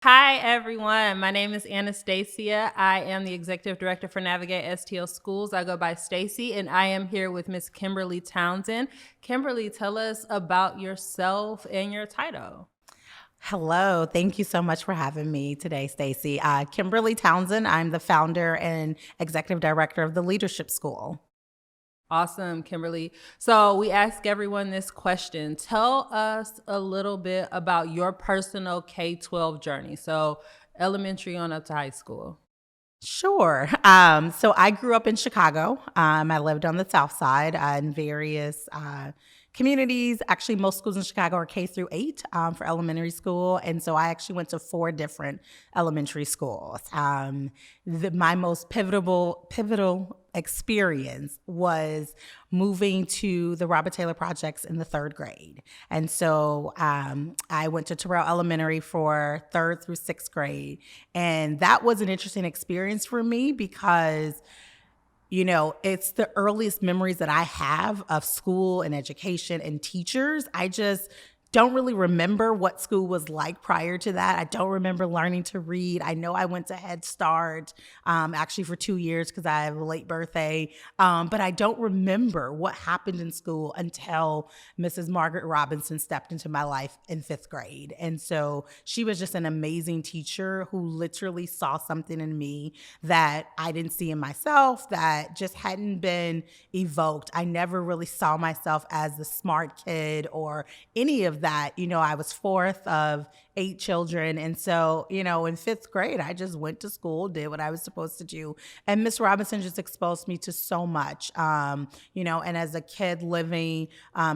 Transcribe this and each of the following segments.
Hi, everyone. My name is Anastasia. I am the Executive Director for Navigate STL Schools. I go by Staci, and I am here with Miss Kimberly Townsend. Kimberly, tell us about yourself and your title. Hello. Thank you so much for having me today, Staci. Kimberly Townsend. I'm the founder and executive director of the Leadership School. Awesome, Kimberly. So, we ask everyone this question. Tell us a little bit about your personal K 12 journey. So, elementary on up to high school. Sure. So I grew up in Chicago. I lived on the South Side in various communities. Actually, most schools in Chicago are K through 8 for elementary school, and so I actually went to 4 different elementary schools. My most pivotal experience was moving to the Robert Taylor Projects in the 3rd grade. And so I went to Terrell Elementary for 3rd through 6th grade. And that was an interesting experience for me because it's the earliest memories that I have of school and education and teachers. I just don't really remember what school was like prior to that. I don't remember learning to read. I know I went to Head Start actually for 2 years because I have a late birthday. But I don't remember what happened in school until Mrs. Margaret Robinson stepped into my life in 5th grade. And so she was just an amazing teacher who literally saw something in me that I didn't see in myself, that just hadn't been evoked. I never really saw myself as the smart kid or any of that. I was fourth of 8 children. And so, in 5th grade, I just went to school, did what I was supposed to do. And Miss Robinson just exposed me to so much, and as a kid living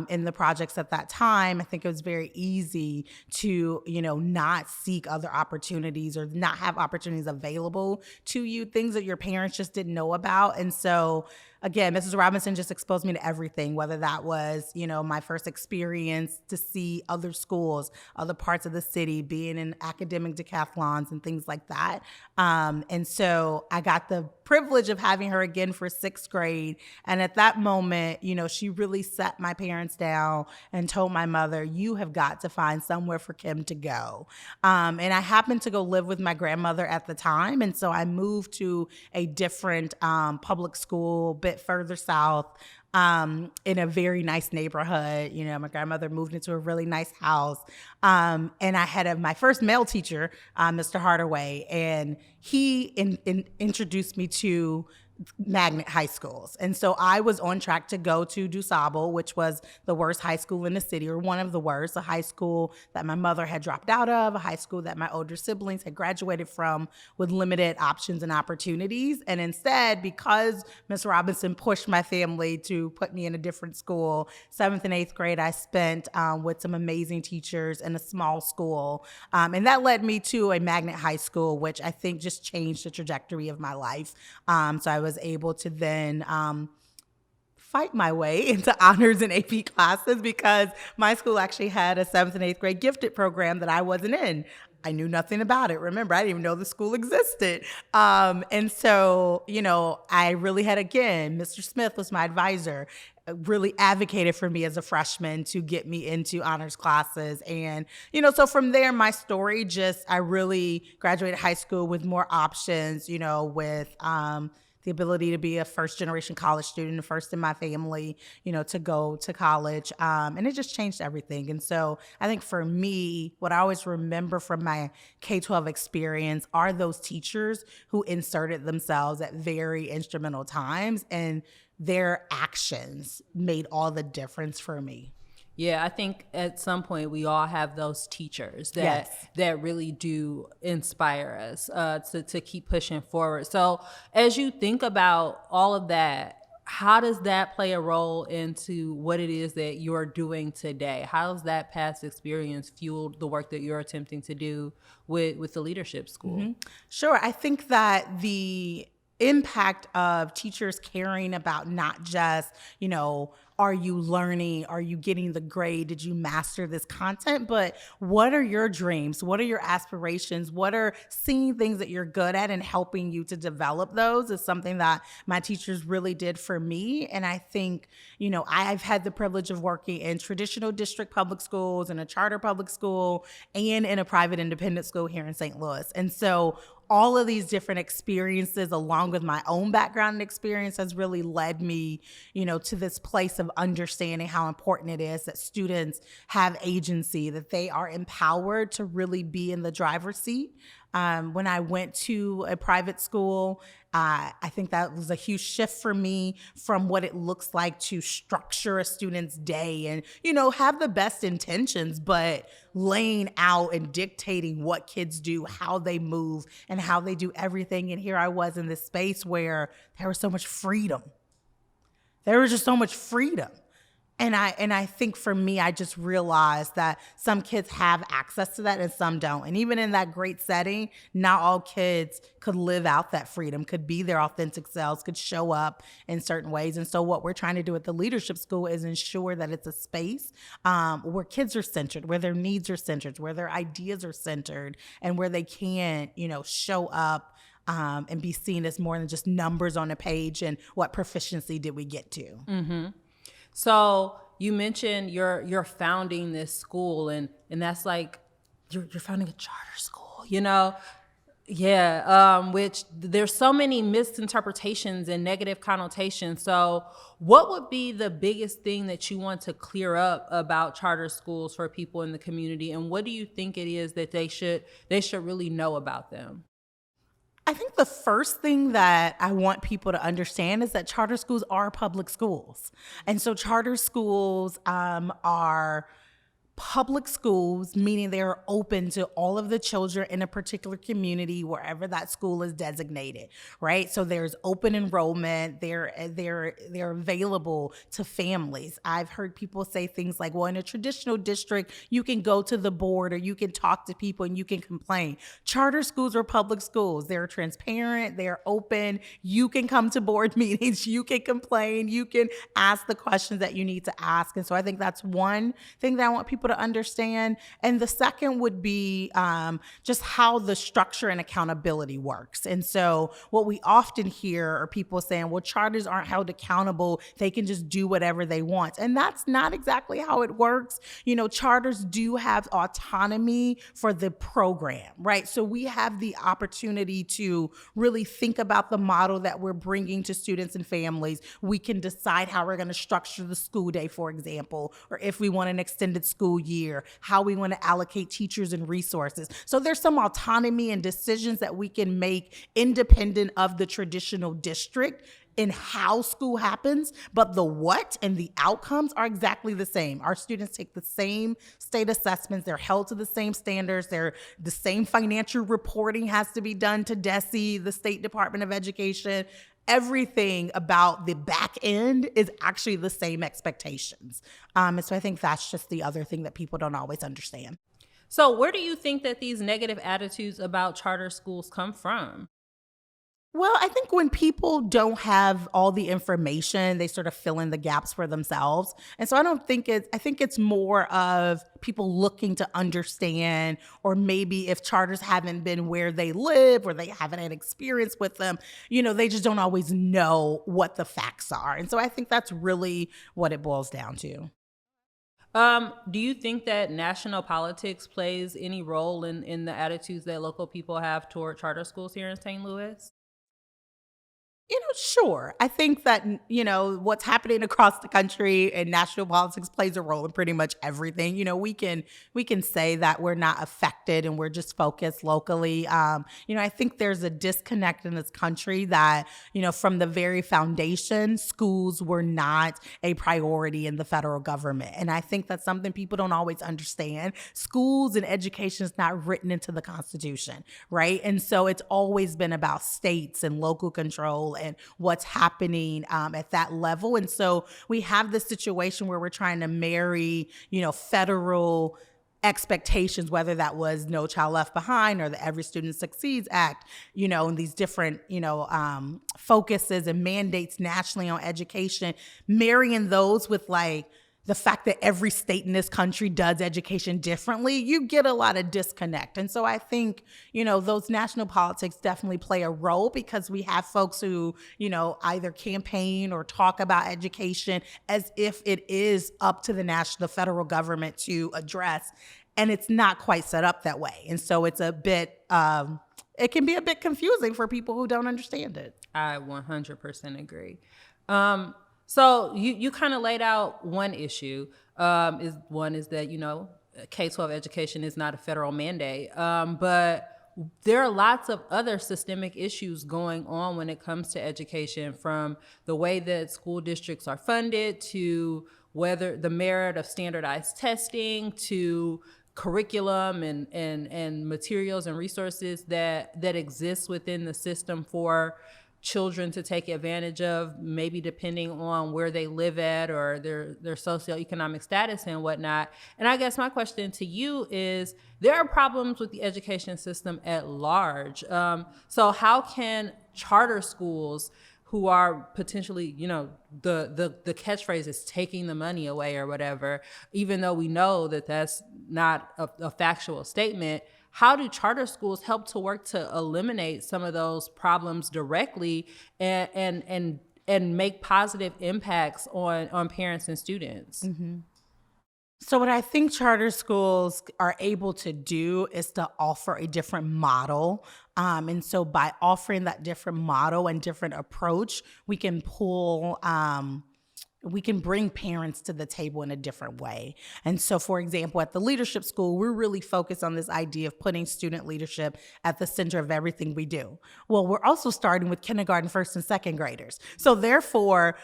in the projects at that time, I think it was very easy to, not seek other opportunities or not have opportunities available to you, things that your parents just didn't know about. And so, again, Mrs. Robinson just exposed me to everything, whether that was, my first experience to see other schools, other parts of the city, being in academic decathlons and things like that. And so I got the privilege of having her again for 6th grade. And at that moment, she really sat my parents down and told my mother, "You have got to find somewhere for Kim to go." And I happened to go live with my grandmother at the time. And so I moved to a different public school, a bit further south, in a very nice neighborhood. My grandmother moved into a really nice house. And I had my first male teacher, Mr. Hardaway, and he introduced me to magnet high schools. And so I was on track to go to DuSable, which was the worst high school in the city, or one of the worst, a high school that my mother had dropped out of, a high school that my older siblings had graduated from with limited options and opportunities. And instead, because Miss Robinson pushed my family to put me in a different school, 7th and 8th grade, I spent with some amazing teachers in a small school. And that led me to a magnet high school, which I think just changed the trajectory of my life. So I was able to then fight my way into honors and AP classes because my school actually had a 7th and 8th grade gifted program that I wasn't in. I knew nothing about it. Remember, I didn't even know the school existed. And so, I really had, again, Mr. Smith was my advisor, really advocated for me as a freshman to get me into honors classes. And, so from there, my story I really graduated high school with more options, with, the ability to be a first generation college student, first in my family, to go to college. And it just changed everything. And so I think for me, what I always remember from my K-12 experience are those teachers who inserted themselves at very instrumental times, and their actions made all the difference for me. Yeah, I think at some point we all have those teachers Yes. that really do inspire us to keep pushing forward. So as you think about all of that, how does that play a role into what it is that you're doing today? How does that past experience fuel the work that you're attempting to do with the leadership school? Sure. I think that the impact of teachers caring about not just, are you learning? Are you getting the grade? Did you master this content? But what are your dreams? What are your aspirations? What are seeing things that you're good at and helping you to develop those is something that my teachers really did for me. And I think, I've had the privilege of working in traditional district public schools, in a charter public school, and in a private independent school here in St. Louis. And so all of these different experiences, along with my own background and experience, has really led me, to this place of understanding how important it is that students have agency, that they are empowered to really be in the driver's seat. When I went to a private school, I think that was a huge shift for me from what it looks like to structure a student's day and, have the best intentions, but laying out and dictating what kids do, how they move, and how they do everything. And here I was in this space where there was so much freedom. There was just so much freedom. And I think for me, I just realized that some kids have access to that and some don't. And even in that great setting, not all kids could live out that freedom, could be their authentic selves, could show up in certain ways. And so what we're trying to do at the Leadership School is ensure that it's a space where kids are centered, where their needs are centered, where their ideas are centered, and where they can, show up and be seen as more than just numbers on a page and what proficiency did we get to. Mm-hmm. So you mentioned you're founding this school, and that's like you're founding a charter school, Yeah, which there's so many misinterpretations and negative connotations. So what would be the biggest thing that you want to clear up about charter schools for people in the community, and what do you think it is that they should really know about them? I think the first thing that I want people to understand is that charter schools are public schools. And so charter schools are public schools, meaning they are open to all of the children in a particular community, wherever that school is designated, right? So there's open enrollment. They're available to families. I've heard people say things like, well, in a traditional district, you can go to the board or you can talk to people and you can complain. Charter schools are public schools. They're transparent. They're open. You can come to board meetings. You can complain. You can ask the questions that you need to ask. And so I think that's one thing that I want people to understand. And the second would be just how the structure and accountability works. And so what we often hear are people saying, well, charters aren't held accountable. They can just do whatever they want. And that's not exactly how it works. Charters do have autonomy for the program, right? So we have the opportunity to really think about the model that we're bringing to students and families. We can decide how we're going to structure the school day, for example, or if we want an extended school year, how we want to allocate teachers and resources. So there's some autonomy and decisions that we can make independent of the traditional district in how school happens, but the what and the outcomes are exactly the same. Our students take the same state assessments. They're held to the same standards. The same financial reporting has to be done to DESE, the State Department of Education. Everything about the back end is actually the same expectations. And so I think that's just the other thing that people don't always understand. So where do you think that these negative attitudes about charter schools come from? Well, I think when people don't have all the information, they sort of fill in the gaps for themselves. And so I think it's more of people looking to understand, or maybe if charters haven't been where they live or they haven't had experience with them, they just don't always know what the facts are. And so I think that's really what it boils down to. Do you think that national politics plays any role in the attitudes that local people have toward charter schools here in St. Louis? Sure. I think that, what's happening across the country and national politics plays a role in pretty much everything. We can say that we're not affected and we're just focused locally. I think there's a disconnect in this country that, from the very foundation, schools were not a priority in the federal government. And I think that's something people don't always understand. Schools and education is not written into the Constitution, right? And so it's always been about states and local control and what's happening at that level. And so we have this situation where we're trying to marry, federal expectations, whether that was No Child Left Behind or the Every Student Succeeds Act, and these different, focuses and mandates nationally on education, marrying those with like the fact that every state in this country does education differently, you get a lot of disconnect. And so I think, those national politics definitely play a role, because we have folks who, either campaign or talk about education as if it is up to the federal government to address. And it's not quite set up that way. And so it's it can be a bit confusing for people who don't understand it. I 100% agree. So you kind of laid out one issue. Is that, K-12 education is not a federal mandate. But there are lots of other systemic issues going on when it comes to education, from the way that school districts are funded, to whether the merit of standardized testing, to curriculum and materials and resources that exist within the system for children to take advantage of, maybe depending on where they live at or their socioeconomic status and whatnot. And I guess my question to you is, there are problems with the education system at large. So how can charter schools, who are potentially, the catchphrase is taking the money away or whatever, even though we know that that's not a factual statement, how do charter schools help to work to eliminate some of those problems directly and make positive impacts on parents and students? Mm-hmm. So what I think charter schools are able to do is to offer a different model. And so by offering that different model and different approach, we can bring parents to the table in a different way. And so, for example, at the Leadership School, we're really focused on this idea of putting student leadership at the center of everything we do. Well, we're also starting with kindergarten, first and second graders. So therefore,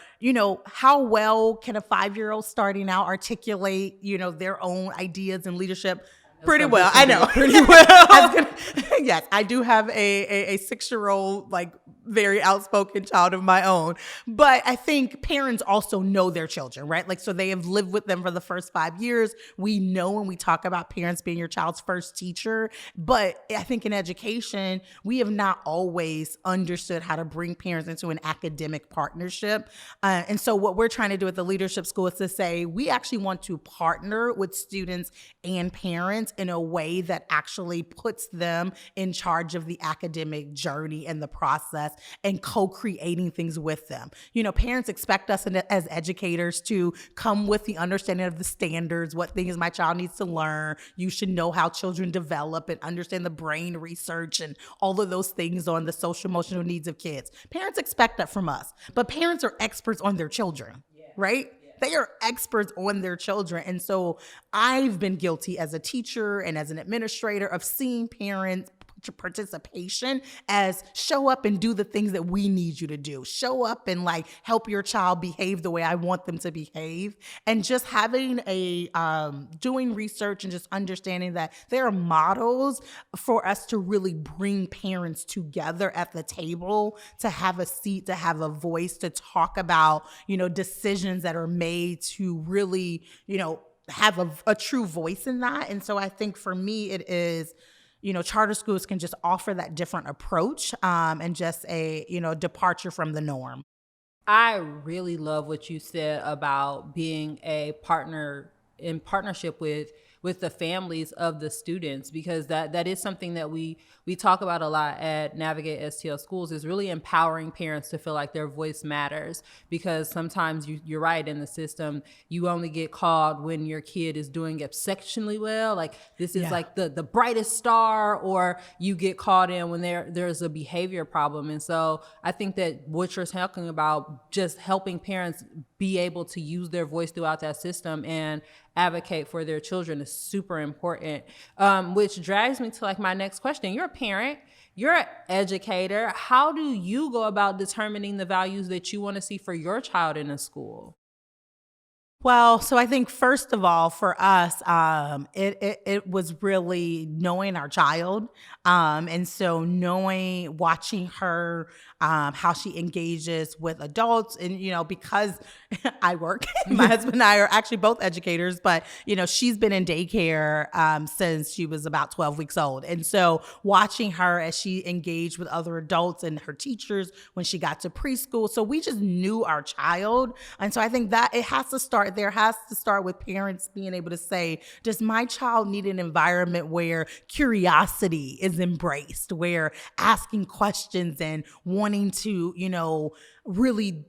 how well can a 5-year-old starting out articulate, their own ideas and leadership? Pretty well. I know. Pretty well. Yes, I do have a 6-year-old, very outspoken child of my own. But I think parents also know their children, right? So they have lived with them for the first 5 years. We know when we talk about parents being your child's first teacher. But I think in education, we have not always understood how to bring parents into an academic partnership. And so what we're trying to do at the Leadership School is to say, we actually want to partner with students and parents in a way that actually puts them in charge of the academic journey and the process and co-creating things with them. Parents expect us as educators to come with the understanding of the standards, what things my child needs to learn. You should know how children develop and understand the brain research and all of those things on the social emotional needs of kids. Parents expect that from us, but parents are experts on their children, right? They are experts on their children. And so I've been guilty as a teacher and as an administrator of seeing parents participation as show up and do the things that we need you to do. Show up and help your child behave the way I want them to behave. And just having doing research and just understanding that there are models for us to really bring parents together at the table, to have a seat, to have a voice, to talk about, decisions that are made, to really, have a true voice in that. And so I think for me, it is, charter schools can just offer that different approach and just a, departure from the norm. I really love what you said about being a partner in partnership with the families of the students, because that is something that we talk about a lot at Navigate STL Schools, is really empowering parents to feel like their voice matters. Because sometimes you're right, in the system, you only get called when your kid is doing exceptionally well. This is the brightest star, or you get called in when there's a behavior problem. And so I think that what you're talking about, just helping parents be able to use their voice throughout that system and advocate for their children, is super important. Which drags me to my next question. You're a parent, you're an educator. How do you go about determining the values that you want to see for your child in a school? Well, so I think first of all, for us, it was really knowing our child, and so knowing, watching her, how she engages with adults, and because I work, my husband and I are actually both educators, but she's been in daycare since she was about 12 weeks old, and so watching her as she engaged with other adults and her teachers when she got to preschool, so we just knew our child, and so I think that it has to start there, has to start with parents being able to say, does my child need an environment where curiosity is embraced, where asking questions and wanting to, really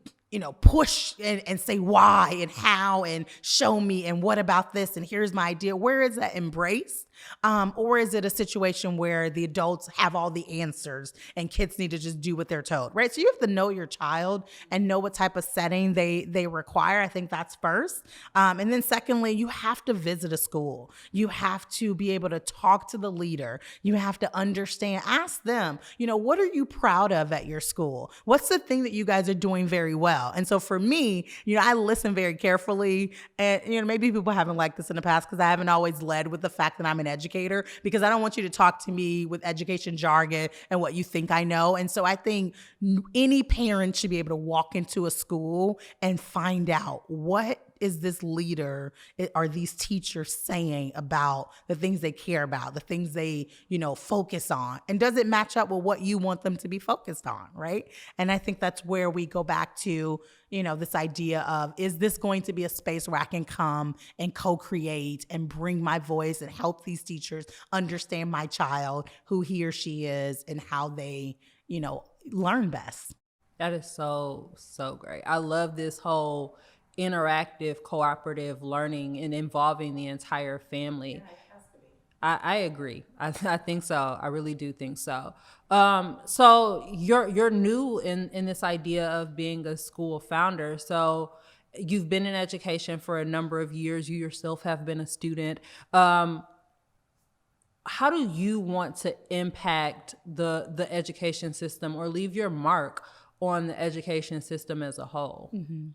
push and say why and how and show me and what about this and here's my idea. Where is that embrace? Or is it a situation where the adults have all the answers and kids need to just do what they're told, right? So you have to know your child and know what type of setting they require. I think that's first. And then secondly, you have to visit a school. You have to be able to talk to the leader. You have to understand, ask them, what are you proud of at your school? What's the thing that you guys are doing very well? And so for me, I listen very carefully, and maybe people haven't liked this in the past because I haven't always led with the fact that I'm an educator, because I don't want you to talk to me with education jargon and what you think I know. And so I think any parent should be able to walk into a school and find out, what is this leader, are these teachers saying about the things they care about, the things they, focus on? And does it match up with what you want them to be focused on, right? And I think that's where we go back to, this idea of, is this going to be a space where I can come and co-create and bring my voice and help these teachers understand my child, who he or she is, and how they, learn best. That is so, so great. I love this whole interactive, cooperative learning and involving the entire family. I agree. I think so. I really do think so. So you're new in this idea of being a school founder. So you've been in education for a number of years. You yourself have been a student. How do you want to impact the education system, or leave your mark on the education system as a whole? Mm-hmm.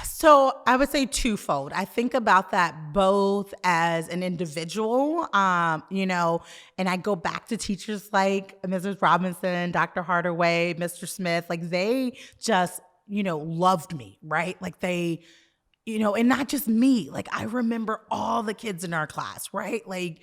So I would say twofold. I think about that both as an individual, and I go back to teachers like Mrs. Robinson, Dr. Hardaway, Mr. Smith, like they just, loved me, right? Like they, and not just me, like I remember all the kids in our class, right? Like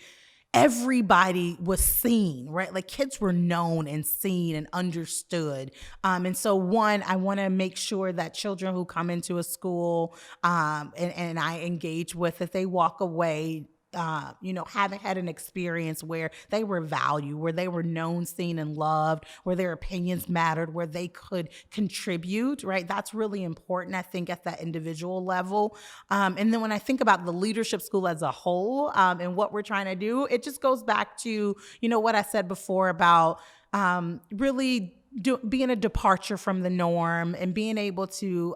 everybody was seen, right? Like kids were known and seen and understood. And so one, I want to make sure that children who come into a school and I engage with, if they walk away having had an experience where they were valued, where they were known, seen, and loved, where their opinions mattered, where they could contribute, right? That's really important, I think, at that individual level. And then when I think about the leadership school as a whole and what we're trying to do, it just goes back to, what I said before about really being a departure from the norm and being able to,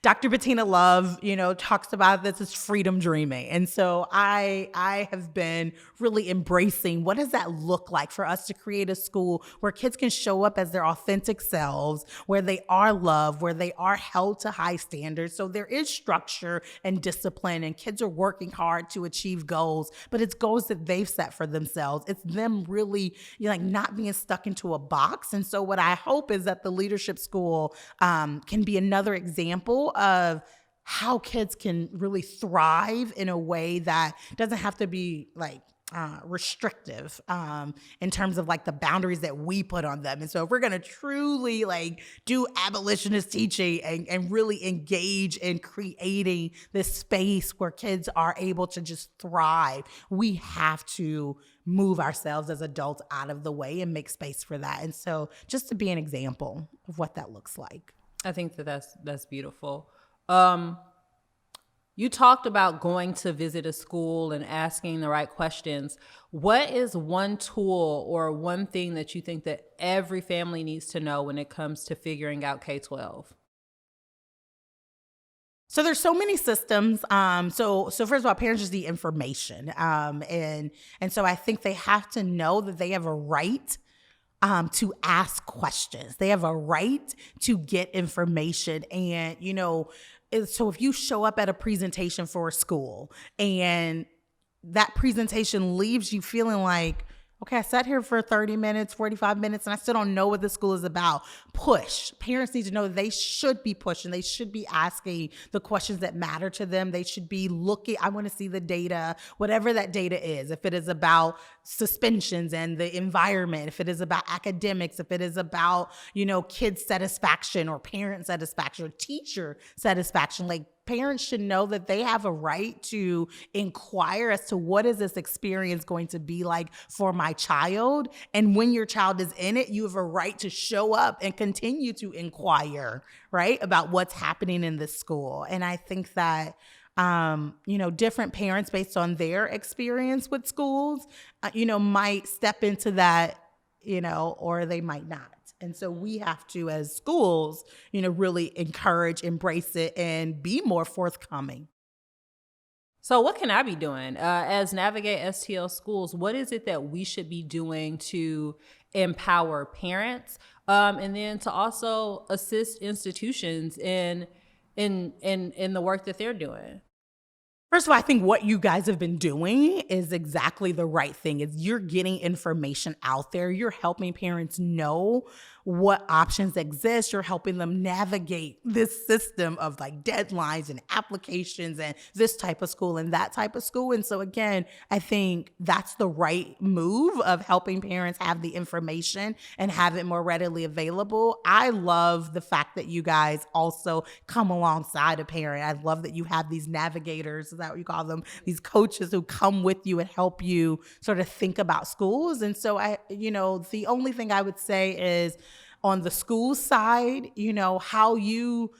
Dr. Bettina Love, talks about this as freedom dreaming. And so I have been really embracing, what does that look like for us to create a school where kids can show up as their authentic selves, where they are loved, where they are held to high standards. So there is structure and discipline, and kids are working hard to achieve goals, but it's goals that they've set for themselves. It's them really not being stuck into a box. And so what I hope is that the leadership school can be another example of how kids can really thrive in a way that doesn't have to be restrictive in terms of the boundaries that we put on them. And so if we're going to truly do abolitionist teaching and really engage in creating this space where kids are able to just thrive, we have to move ourselves as adults out of the way and make space for that. And so just to be an example of what that looks like. I think that's beautiful. You talked about going to visit a school and asking the right questions. What is one tool or one thing that you think that every family needs to know when it comes to figuring out K-12? So there's so many systems. So first of all, parents just need information. And so I think they have to know that they have a right to ask questions. They have a right to get information. And, So if you show up at a presentation for a school and that presentation leaves you feeling like, okay, I sat here for 30 minutes, 45 minutes, and I still don't know what the school is about. Push. Parents need to know that they should be pushing. They should be asking the questions that matter to them. They should be looking. I want to see the data, whatever that data is. If it is about suspensions and the environment, if it is about academics, if it is about, kid satisfaction or parent satisfaction or teacher satisfaction, like, parents should know that they have a right to inquire as to what is this experience going to be like for my child. And when your child is in it, you have a right to show up and continue to inquire, right, about what's happening in this school. And I think that different parents based on their experience with schools, might step into that, or they might not. And so we have to, as schools, really encourage, embrace it, and be more forthcoming. So what can I be doing? As Navigate STL Schools, what is it that we should be doing to empower parents, and then to also assist institutions in the work that they're doing? First of all, I think what you guys have been doing is exactly the right thing. Is you're getting information out there. You're helping parents know what options exist. You're helping them navigate this system of like deadlines and applications and this type of school and that type of school. And so again, I think that's the right move of helping parents have the information and have it more readily available. I love the fact that you guys also come alongside a parent. I love that you have these navigators, is that what you call them? These coaches who come with you and help you sort of think about schools. And so the only thing I would say is on the school side, how you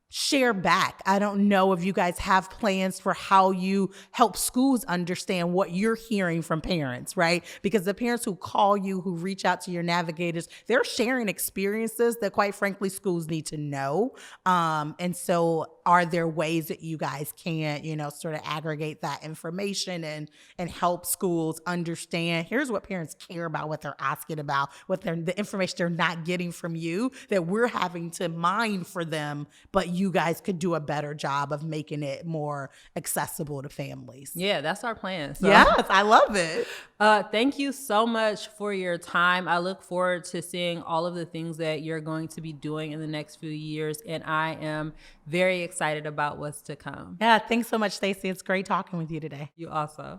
share back. I don't know if you guys have plans for how you help schools understand what you're hearing from parents, right? Because the parents who call you, who reach out to your navigators, they're sharing experiences that quite frankly schools need to know. And so are there ways that you guys can, sort of aggregate that information and help schools understand, here's what parents care about, what they're asking about, the information they're not getting from you that we're having to mine for them, but you guys could do a better job of making it more accessible to families. Yeah, that's our plan. So. Yes, I love it. Thank you so much for your time. I look forward to seeing all of the things that you're going to be doing in the next few years, and I am very excited about what's to come. Yeah, thanks so much, Staci. It's great talking with you today. You also.